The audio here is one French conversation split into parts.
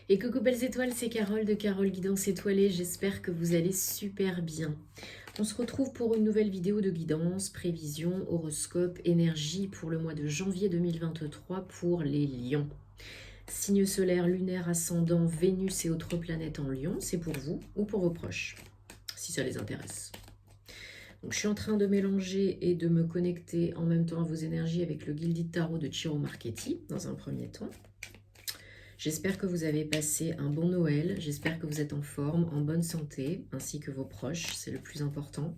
Et coucou belles étoiles, c'est Carole de Carole Guidance Étoilée, j'espère que vous allez super bien. On se retrouve pour une nouvelle vidéo de guidance, prévision, horoscope, énergie pour le mois de janvier 2023 pour les lions. Signe solaire, lunaire, ascendant, Vénus et autres planètes en lion, c'est pour vous ou pour vos proches, si ça les intéresse. Donc, je suis en train de mélanger et de me connecter en même temps à vos énergies avec le Gilded Tarot de Ciro Marchetti dans un premier temps. J'espère que vous avez passé un bon Noël, j'espère que vous êtes en forme, en bonne santé, ainsi que vos proches, c'est le plus important.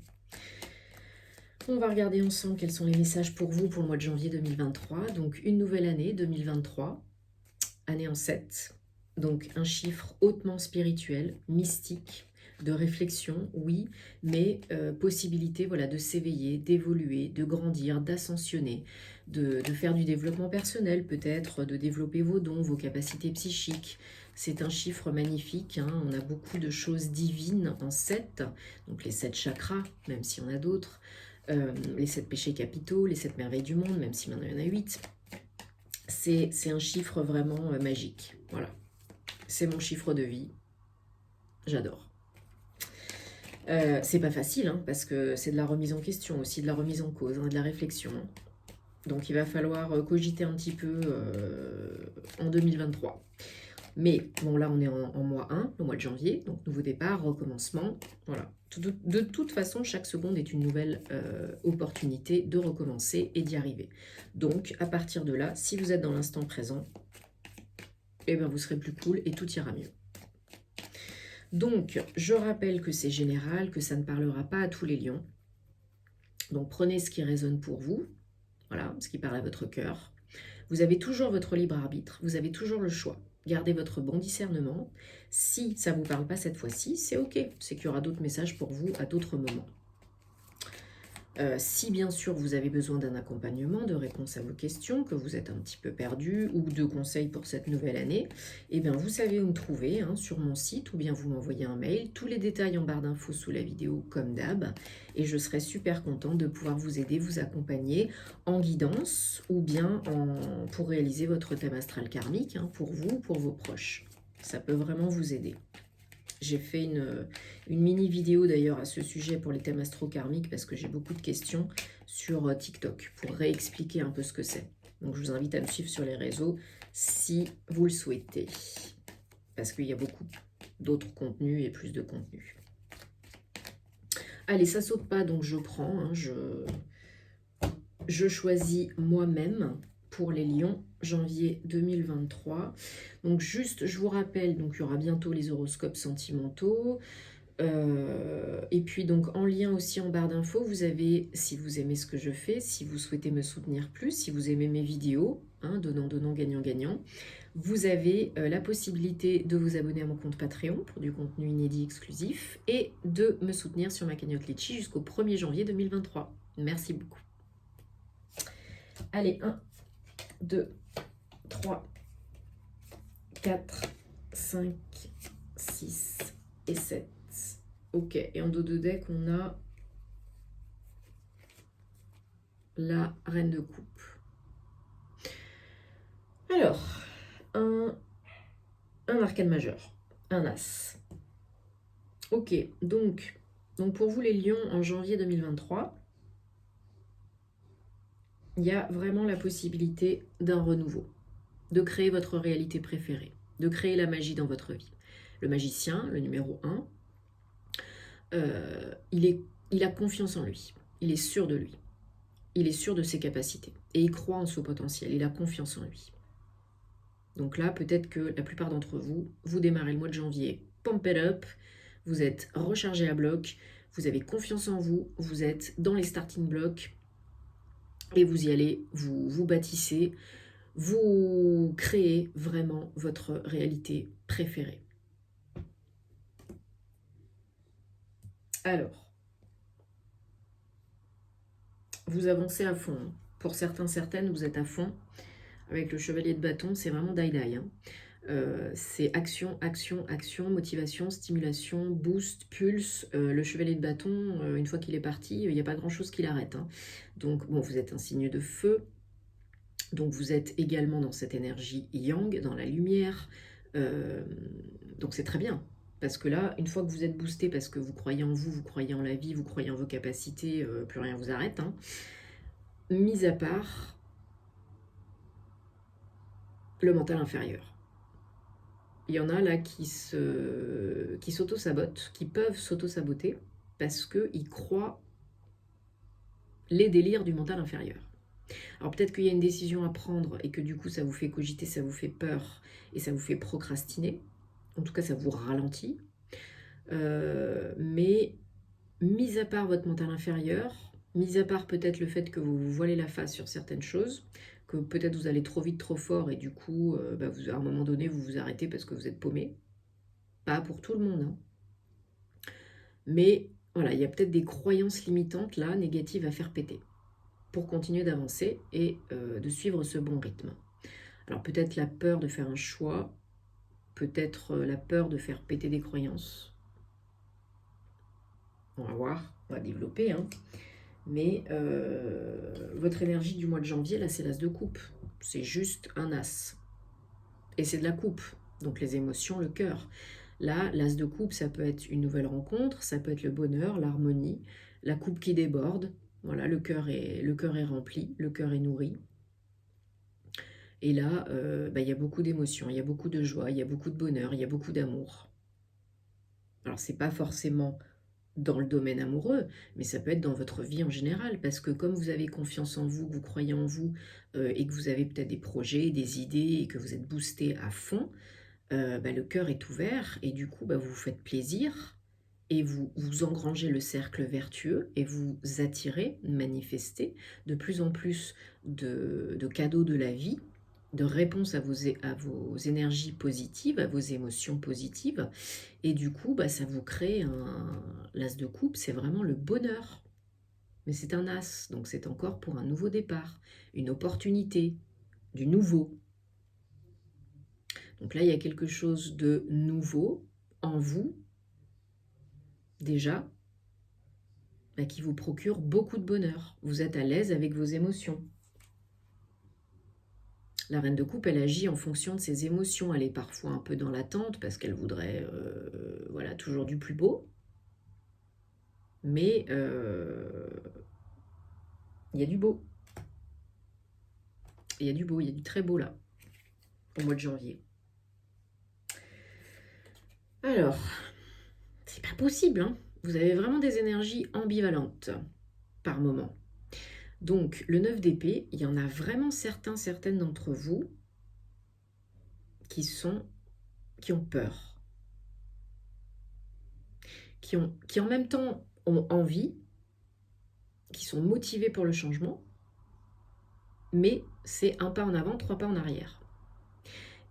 On va regarder ensemble quels sont les messages pour vous pour le mois de janvier 2023. Donc une nouvelle année 2023, année en 7. Donc un chiffre hautement spirituel, mystique, de réflexion, oui, mais possibilité voilà, de s'éveiller, d'évoluer, de grandir, d'ascensionner, de faire du développement personnel peut-être, de développer vos dons, vos capacités psychiques. C'est un chiffre magnifique, hein. On a beaucoup de choses divines en 7, donc les 7 chakras, même s'il y en a d'autres, les 7 péchés capitaux, les 7 merveilles du monde, même si maintenant il y en a 8. C'est un chiffre vraiment magique, voilà. C'est mon chiffre de vie, j'adore. C'est pas facile, hein, parce que c'est de la remise en question aussi, de la remise en cause, hein, de la réflexion. Donc il va falloir cogiter un petit peu en 2023. Mais bon, là on est en mois 1, le mois de janvier, donc nouveau départ, recommencement. Voilà. De toute façon, chaque seconde est une nouvelle opportunité de recommencer et d'y arriver. Donc à partir de là, si vous êtes dans l'instant présent, eh bien, vous serez plus cool et tout ira mieux. Donc, je rappelle que c'est général, que ça ne parlera pas à tous les lions. Donc, prenez ce qui résonne pour vous, voilà, ce qui parle à votre cœur. Vous avez toujours votre libre arbitre, vous avez toujours le choix. Gardez votre bon discernement. Si ça ne vous parle pas cette fois-ci, c'est ok. C'est qu'il y aura d'autres messages pour vous à d'autres moments. Si bien sûr vous avez besoin d'un accompagnement, de réponses à vos questions, que vous êtes un petit peu perdu ou de conseils pour cette nouvelle année, eh bien vous savez où me trouver, hein, sur mon site, ou bien vous m'envoyez un mail. Tous les détails en barre d'infos sous la vidéo comme d'hab. Et je serai super contente de pouvoir vous aider, vous accompagner en guidance ou bien pour réaliser votre thème astral karmique, hein, pour vous ou pour vos proches. Ça peut vraiment vous aider. J'ai fait une mini vidéo d'ailleurs à ce sujet pour les thèmes astro-karmiques parce que j'ai beaucoup de questions sur TikTok pour réexpliquer un peu ce que c'est. Donc je vous invite à me suivre sur les réseaux si vous le souhaitez. Parce qu'il y a beaucoup d'autres contenus et plus de contenus. Allez, ça saute pas donc je prends. Hein, je choisis moi-même pour les lions, janvier 2023. Donc juste, je vous rappelle, donc il y aura bientôt les horoscopes sentimentaux. Et puis donc en lien aussi en barre d'infos, vous avez, si vous aimez ce que je fais, si vous souhaitez me soutenir plus, si vous aimez mes vidéos, hein, donnant, gagnant, vous avez la possibilité de vous abonner à mon compte Patreon pour du contenu inédit exclusif et de me soutenir sur ma cagnotte Litchi jusqu'au 1er janvier 2023. Merci beaucoup. Allez, 1, 2, 3, 4, 5, 6 et 7. Ok, et en dos de deck, on a la reine de coupe. Alors, un arcane majeur, un as. Ok, donc pour vous les lions, en janvier 2023, il y a vraiment la possibilité d'un renouveau, de créer votre réalité préférée, de créer la magie dans votre vie. Le magicien, le numéro 1, il a confiance en lui, il est sûr de lui, il est sûr de ses capacités et il croit en son potentiel, il a confiance en lui. Donc là, peut-être que la plupart d'entre vous, vous démarrez le mois de janvier, pump it up, vous êtes rechargé à bloc, vous avez confiance en vous, vous êtes dans les starting blocks et vous y allez, vous bâtissez, vous créez vraiment votre réalité préférée. Alors, vous avancez à fond. Pour certains, certaines, vous êtes à fond. Avec le chevalier de bâton, c'est vraiment die-die. Hein. C'est action, action, action, motivation, stimulation, boost, pulse. Le chevalier de bâton, une fois qu'il est parti, il n'y a pas grand-chose qui l'arrête. Hein. Donc, bon, vous êtes un signe de feu. Donc, vous êtes également dans cette énergie yang, dans la lumière, Euh, donc c'est très bien. Parce que là, une fois que vous êtes boosté, parce que vous croyez en vous, vous croyez en la vie, vous croyez en vos capacités, plus rien vous arrête. Hein. Mis à part le mental inférieur. Il y en a là qui s'auto-sabotent, qui peuvent s'auto-saboter parce qu'ils croient les délires du mental inférieur. Alors peut-être qu'il y a une décision à prendre et que du coup ça vous fait cogiter, ça vous fait peur et ça vous fait procrastiner. En tout cas ça vous ralentit. Mais mis à part votre mental inférieur, mis à part peut-être le fait que vous vous voilez la face sur certaines choses, que peut-être vous allez trop vite, trop fort et du coup à un moment donné vous vous arrêtez parce que vous êtes paumé. Pas pour tout le monde, hein. Mais voilà, il y a peut-être des croyances limitantes là, négatives à faire péter pour continuer d'avancer et de suivre ce bon rythme. Alors peut-être la peur de faire un choix, peut-être la peur de faire péter des croyances. On va voir, on va développer. Hein. Mais votre énergie du mois de janvier, là, c'est l'as de coupe. C'est juste un as. Et c'est de la coupe. Donc les émotions, le cœur. Là, l'as de coupe, ça peut être une nouvelle rencontre, ça peut être le bonheur, l'harmonie, la coupe qui déborde. Voilà, le cœur est rempli, le cœur est nourri. Et là, il y a beaucoup d'émotions, il y a beaucoup de joie, il y a beaucoup de bonheur, il y a beaucoup d'amour. Alors, c'est pas forcément dans le domaine amoureux, mais ça peut être dans votre vie en général, parce que comme vous avez confiance en vous, que vous croyez en vous, et que vous avez peut-être des projets, des idées, et que vous êtes boosté à fond, le cœur est ouvert, et du coup, vous vous faites plaisir, et vous engrangez le cercle vertueux, et vous attirez, manifestez de plus en plus de cadeaux de la vie, de réponses à vos énergies positives, à vos émotions positives, et du coup, ça vous crée l'as de coupe, c'est vraiment le bonheur. Mais c'est un as, donc c'est encore pour un nouveau départ, une opportunité, du nouveau. Donc là, il y a quelque chose de nouveau en vous, déjà, qui vous procure beaucoup de bonheur. Vous êtes à l'aise avec vos émotions. La reine de coupe, elle agit en fonction de ses émotions. Elle est parfois un peu dans l'attente parce qu'elle voudrait toujours du plus beau. Mais il y a du beau. Il y a du beau, il y a du très beau là, au mois de janvier. Alors, c'est pas possible, hein. Vous avez vraiment des énergies ambivalentes par moment. Donc, le 9 d'épée, il y en a vraiment certaines d'entre vous qui ont peur, qui en même temps ont envie, qui sont motivés pour le changement, mais c'est un pas en avant, 3 pas en arrière.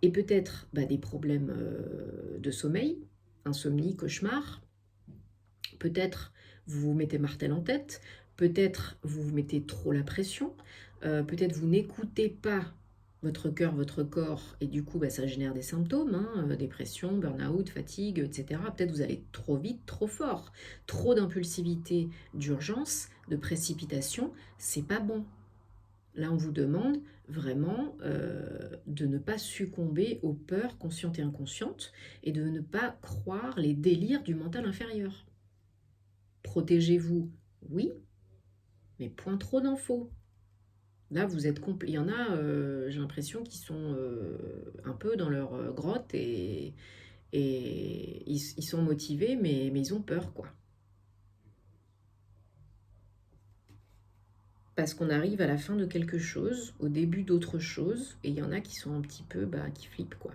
Et peut-être des problèmes de sommeil, insomnie, cauchemar. Peut-être vous vous mettez martel en tête, peut-être vous vous mettez trop la pression, peut-être vous n'écoutez pas votre cœur, votre corps, et du coup ça génère des symptômes, hein, dépression, burn-out, fatigue, etc. Peut-être vous allez trop vite, trop fort, trop d'impulsivité, d'urgence, de précipitation, c'est pas bon. Là, on vous demande vraiment de ne pas succomber aux peurs conscientes et inconscientes et de ne pas croire les délires du mental inférieur. Protégez-vous, oui, mais point trop d'infos. Là, vous êtes il y en a, j'ai l'impression, qui sont un peu dans leur grotte et ils sont motivés, mais ils ont peur, quoi. Parce qu'on arrive à la fin de quelque chose, au début d'autre chose, et il y en a qui sont un petit peu, qui flippent, quoi.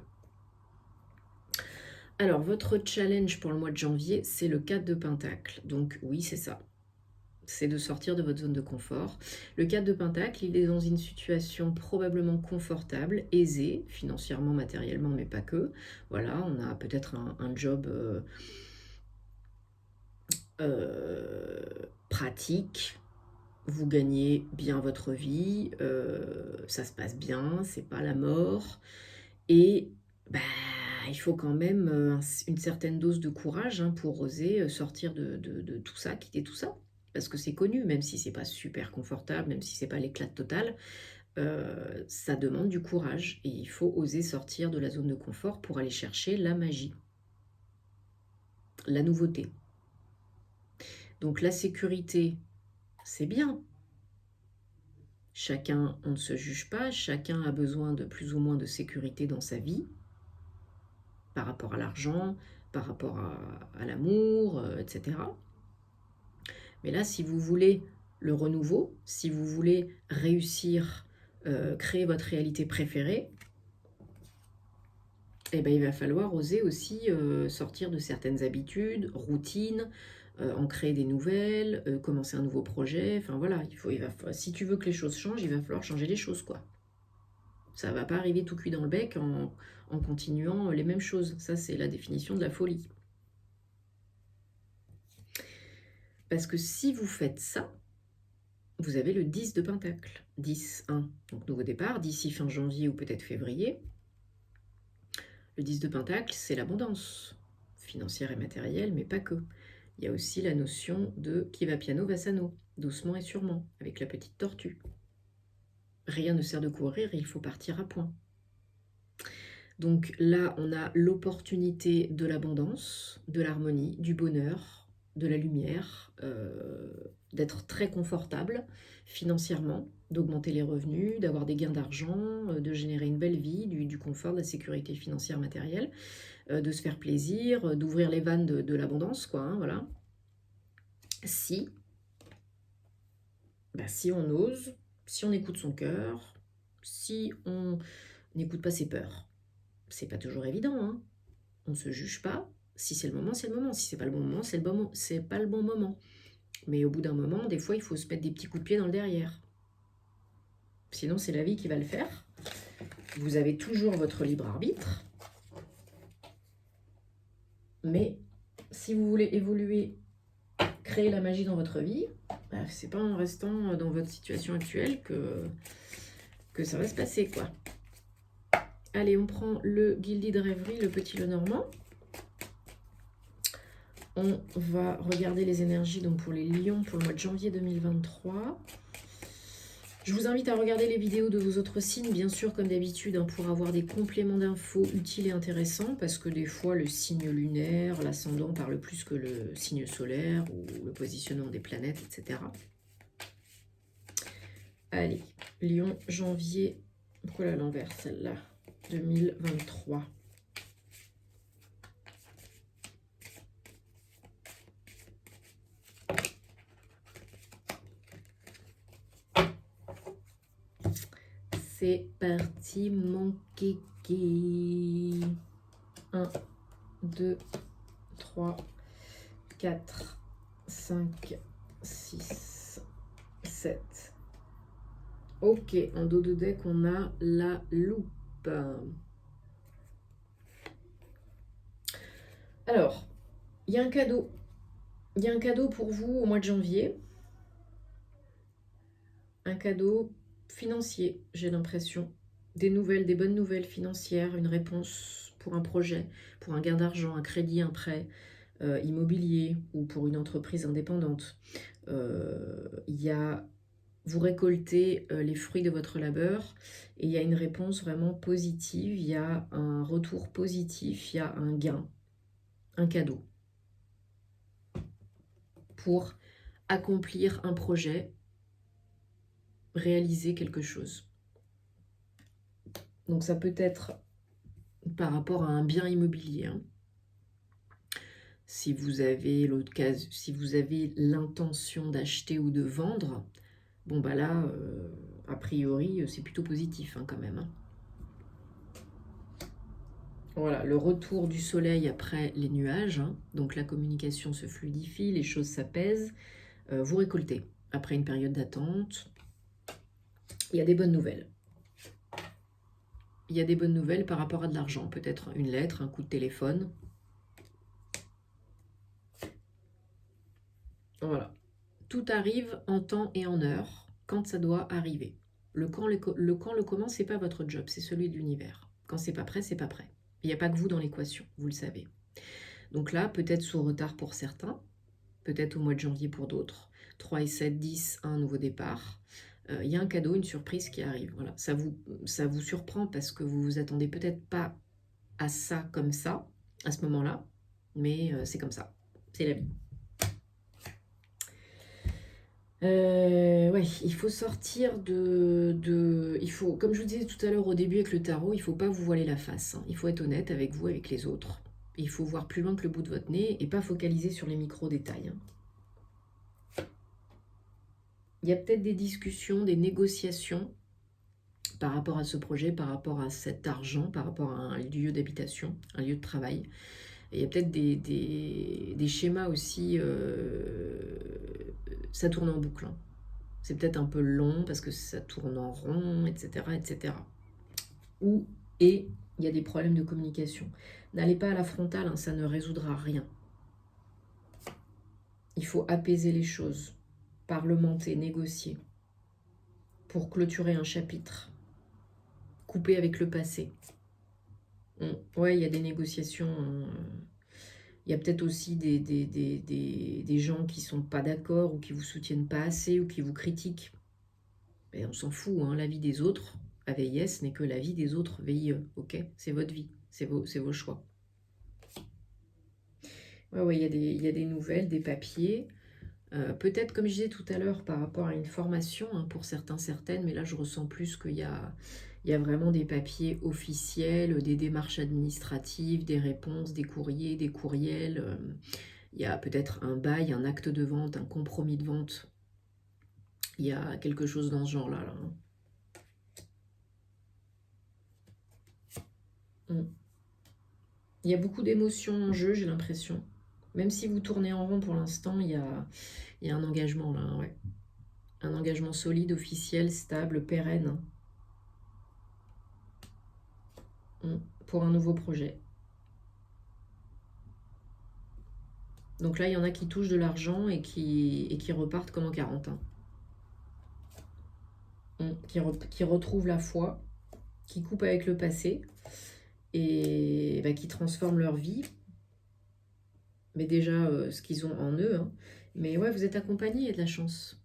Alors, votre challenge pour le mois de janvier, c'est le 4 de Pentacle. Donc oui, c'est ça. C'est de sortir de votre zone de confort. Le 4 de Pentacle, il est dans une situation probablement confortable, aisée, financièrement, matériellement, mais pas que. Voilà, on a peut-être un job pratique. Vous gagnez bien votre vie, ça se passe bien, c'est pas la mort. Et il faut quand même une certaine dose de courage pour oser sortir de tout ça, quitter tout ça. Parce que c'est connu, même si c'est pas super confortable, même si c'est pas l'éclat total, ça demande du courage et il faut oser sortir de la zone de confort pour aller chercher la magie, la nouveauté. Donc la sécurité, c'est bien. Chacun, on ne se juge pas, chacun a besoin de plus ou moins de sécurité dans sa vie, par rapport à l'argent, par rapport à l'amour, etc. Mais là, si vous voulez le renouveau, si vous voulez réussir, créer votre réalité préférée, eh ben, il va falloir oser aussi sortir de certaines habitudes, routines, en créer des nouvelles, commencer un nouveau projet. Enfin voilà, si tu veux que les choses changent, il va falloir changer les choses, quoi. Ça ne va pas arriver tout cuit dans le bec en continuant les mêmes choses. Ça, c'est la définition de la folie. Parce que si vous faites ça, vous avez le 10 de Pentacle. 10, 1, donc nouveau départ, d'ici fin janvier ou peut-être février. Le 10 de Pentacle, c'est l'abondance financière et matérielle, mais pas que. Il y a aussi la notion de qui va piano va sano, doucement et sûrement, avec la petite tortue. Rien ne sert de courir, il faut partir à point. Donc là, on a l'opportunité de l'abondance, de l'harmonie, du bonheur, de la lumière, d'être très confortable financièrement, d'augmenter les revenus, d'avoir des gains d'argent, de générer une belle vie, du confort, de la sécurité financière matérielle, de se faire plaisir, d'ouvrir les vannes de l'abondance, quoi, hein, voilà. Si on ose, si on écoute son cœur, si on n'écoute pas ses peurs. C'est pas toujours évident, hein. On ne se juge pas. Si c'est le moment, c'est le moment. Si c'est pas le bon moment, c'est pas le bon moment. Mais au bout d'un moment, des fois, il faut se mettre des petits coups de pied dans le derrière. Sinon, c'est la vie qui va le faire. Vous avez toujours votre libre arbitre. Mais si vous voulez évoluer, créer la magie dans votre vie, c'est pas en restant dans votre situation actuelle que ça va se passer, quoi. Allez, on prend le Guildé de Rêverie, le petit Lenormand. On va regarder les énergies donc pour les lions pour le mois de janvier 2023. Je vous invite à regarder les vidéos de vos autres signes, bien sûr, comme d'habitude, hein, pour avoir des compléments d'infos utiles et intéressants, parce que des fois, le signe lunaire, l'ascendant parle plus que le signe solaire ou le positionnement des planètes, etc. Allez, Lion, janvier, pourquoi à l'envers celle-là, 2023. C'est parti, mon kéké. 1, 2, 3, 4, 5, 6, 7. Ok, en dos de deck, on a la loupe. Alors, il y a un cadeau. Il y a un cadeau pour vous au mois de janvier. Un cadeau financier, j'ai l'impression. Des nouvelles, des bonnes nouvelles financières, une réponse pour un projet, pour un gain d'argent, un crédit, un prêt immobilier ou pour une entreprise indépendante. Vous récoltez les fruits de votre labeur et il y a une réponse vraiment positive, il y a un retour positif, il y a un gain, un cadeau pour accomplir un projet, réaliser quelque chose. Donc ça peut être par rapport à un bien immobilier. Hein. Si vous avez l'intention d'acheter ou de vendre, bon bah là, a priori, c'est plutôt positif hein, quand même. Hein. Voilà, le retour du soleil après les nuages, hein, donc la communication se fluidifie, les choses s'apaisent, vous récoltez après une période d'attente. Il y a des bonnes nouvelles. Il y a des bonnes nouvelles par rapport à de l'argent, peut-être une lettre, un coup de téléphone. Voilà. Tout arrive en temps et en heure, quand ça doit arriver. Le quand, le comment, c'est pas votre job, c'est celui de l'univers. Quand c'est pas prêt, c'est pas prêt. Il n'y a pas que vous dans l'équation, vous le savez. Donc là, peut-être sous retard pour certains, peut-être au mois de janvier pour d'autres. 3 et 7, 10, un nouveau départ. il y a un cadeau, une surprise qui arrive. Voilà, ça vous surprend parce que vous vous attendez peut-être pas à ça comme ça, à ce moment-là, mais c'est comme ça, c'est la vie. Ouais, il faut sortir il faut, comme je vous disais tout à l'heure au début avec le tarot, il ne faut pas vous voiler la face. Hein. Il faut être honnête avec vous, avec les autres. Il faut voir plus loin que le bout de votre nez et pas focaliser sur les micro-détails. Hein. Il y a peut-être des discussions, des négociations par rapport à ce projet, par rapport à cet argent, par rapport à un lieu d'habitation, un lieu de travail. Et il y a peut-être des schémas aussi, ça tourne en boucle. Hein. C'est peut-être un peu long parce que ça tourne en rond, etc. etc. Et il y a des problèmes de communication. N'allez pas à la frontale, hein, ça ne résoudra rien. Il faut apaiser les choses, parlementer, négocier, pour clôturer un chapitre, couper avec le passé. Ouais, il y a des négociations. Il y a peut-être aussi des gens qui ne sont pas d'accord ou qui ne vous soutiennent pas assez ou qui vous critiquent. Et on s'en fout, hein, la vie des autres, AVIS, n'est que la vie des autres, VIE, ok? C'est votre vie, c'est vos choix. Ouais, il y a des nouvelles, des papiers. Peut-être, comme je disais tout à l'heure, par rapport à une formation, hein, pour certains, certaines, mais là, je ressens plus qu'il y a vraiment des papiers officiels, des démarches administratives, des réponses, des courriers, des courriels. Il y a peut-être un bail, un acte de vente, un compromis de vente. Il y a quelque chose dans ce genre-là. Là, hein. Il y a beaucoup d'émotions en jeu, j'ai l'impression. Même si vous tournez en rond pour l'instant, il y a un engagement là, hein, ouais. Un engagement solide, officiel, stable, pérenne. Pour un nouveau projet. Donc là, il y en a qui touchent de l'argent et qui repartent comme en 40 ans. Qui retrouvent la foi, qui coupent avec le passé et qui transforment leur vie. Mais déjà, ce qu'ils ont en eux. Hein. Mais ouais, vous êtes accompagnés, il y a de la chance.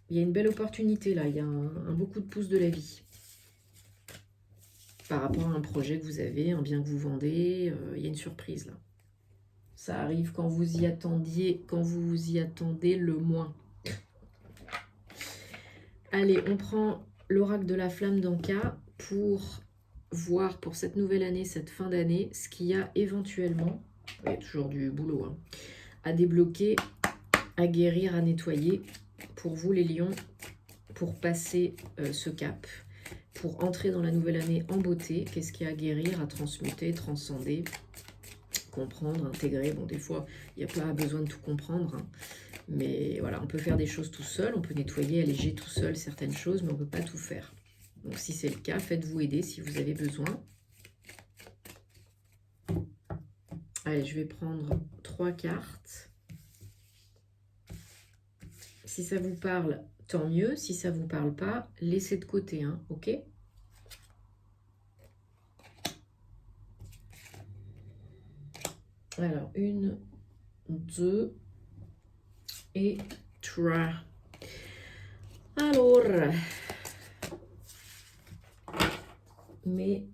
Il y a une belle opportunité là, il y a un beau coup de pouce de la vie. Par rapport à un projet que vous avez, un bien que vous vendez, il y a une surprise là. Ça arrive quand vous y attendiez, quand vous y attendez le moins. Allez, on prend l'oracle de la flamme d'Anka pour voir pour cette nouvelle année, cette fin d'année, ce qu'il y a éventuellement, il y a toujours du boulot, hein, à débloquer, à guérir, à nettoyer pour vous les lions, pour passer ce cap, pour entrer dans la nouvelle année en beauté. Qu'est-ce qu'il y a à guérir, à transmuter, transcender, comprendre, intégrer. Bon, des fois, il n'y a pas besoin de tout comprendre, hein. Mais voilà, on peut faire des choses tout seul, on peut nettoyer, alléger tout seul certaines choses, mais on ne peut pas tout faire. Donc si c'est le cas, faites-vous aider si vous avez besoin. Allez, je vais prendre 3 cartes. Si ça vous parle, tant mieux. Si ça ne vous parle pas, laissez de côté, hein, ok ? Alors, 1, 2 et 3. Alors, mes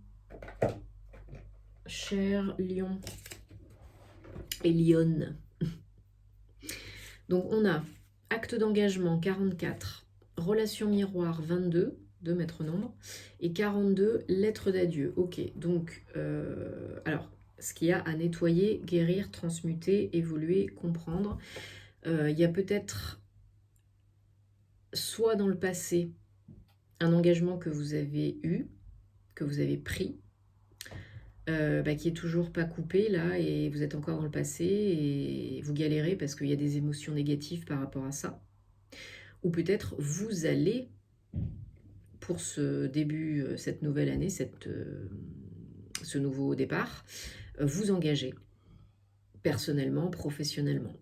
chers lions et lionnes. Donc, on a acte d'engagement 44, relation miroir 22, 2 maîtres nombres, et 42, lettre d'adieu. Ok, donc, alors, ce qu'il y a à nettoyer, guérir, transmuter, évoluer, comprendre. Il y a peut-être, soit dans le passé, un engagement que vous avez eu, que vous avez pris, qui est toujours pas coupé là, et vous êtes encore dans le passé, et vous galérez parce qu'il y a des émotions négatives par rapport à ça. Ou peut-être vous allez, pour ce début, cette nouvelle année, ce nouveau départ, vous engager personnellement, professionnellement.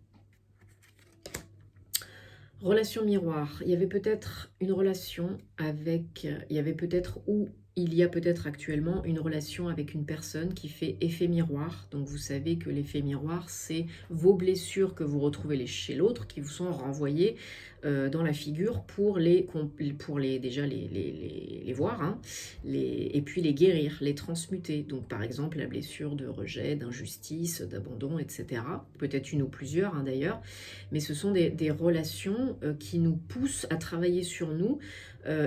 Relation miroir, il y avait peut-être une relation avec, il y avait peut-être ou il y a peut-être actuellement une relation avec une personne qui fait effet miroir. Donc vous savez que l'effet miroir, c'est vos blessures que vous retrouvez chez l'autre qui vous sont renvoyées dans la figure pour déjà les voir, hein, et puis les guérir, les transmuter. Donc par exemple la blessure de rejet, d'injustice, d'abandon, etc. Peut-être une ou plusieurs, hein, d'ailleurs. Mais ce sont des relations qui nous poussent à travailler sur nous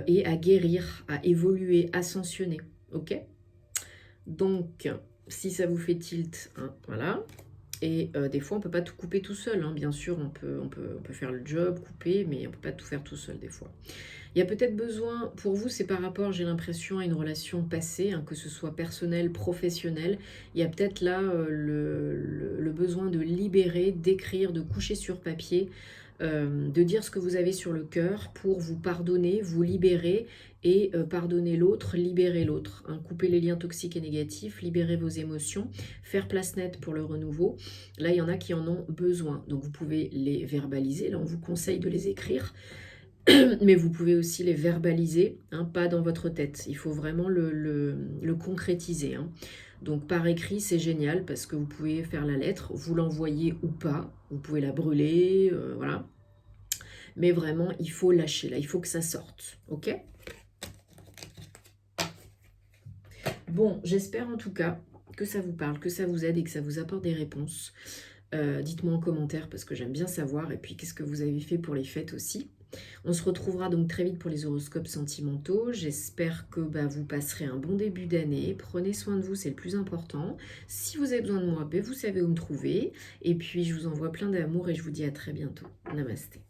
et à guérir, à évoluer, ascensionner. Ok? Donc, si ça vous fait tilt, hein, voilà. Et des fois, on ne peut pas tout couper tout seul. Hein. Bien sûr, on peut faire le job, couper, mais on ne peut pas tout faire tout seul des fois. Il y a peut-être besoin, pour vous, c'est par rapport, j'ai l'impression, à une relation passée, hein, que ce soit personnelle, professionnelle. Il y a peut-être là le besoin de libérer, d'écrire, de coucher sur papier, de dire ce que vous avez sur le cœur pour vous pardonner, vous libérer et pardonner l'autre, libérer l'autre. Hein. Couper les liens toxiques et négatifs, libérer vos émotions, faire place nette pour le renouveau. Là, il y en a qui en ont besoin. Donc, vous pouvez les verbaliser. Là, on vous conseille de les écrire. Mais vous pouvez aussi les verbaliser, hein, pas dans votre tête. Il faut vraiment le concrétiser. Hein. Donc par écrit, c'est génial parce que vous pouvez faire la lettre, vous l'envoyer ou pas. Vous pouvez la brûler, voilà. Mais vraiment, il faut lâcher là, il faut que ça sorte. Ok? Bon, j'espère en tout cas que ça vous parle, que ça vous aide et que ça vous apporte des réponses. Dites-moi en commentaire parce que j'aime bien savoir. Et puis, qu'est-ce que vous avez fait pour les fêtes aussi? On se retrouvera donc très vite pour les horoscopes sentimentaux. J'espère que vous passerez un bon début d'année. Prenez soin de vous, c'est le plus important. Si vous avez besoin de moi, vous savez où me trouver. Et puis, je vous envoie plein d'amour et je vous dis à très bientôt. Namasté.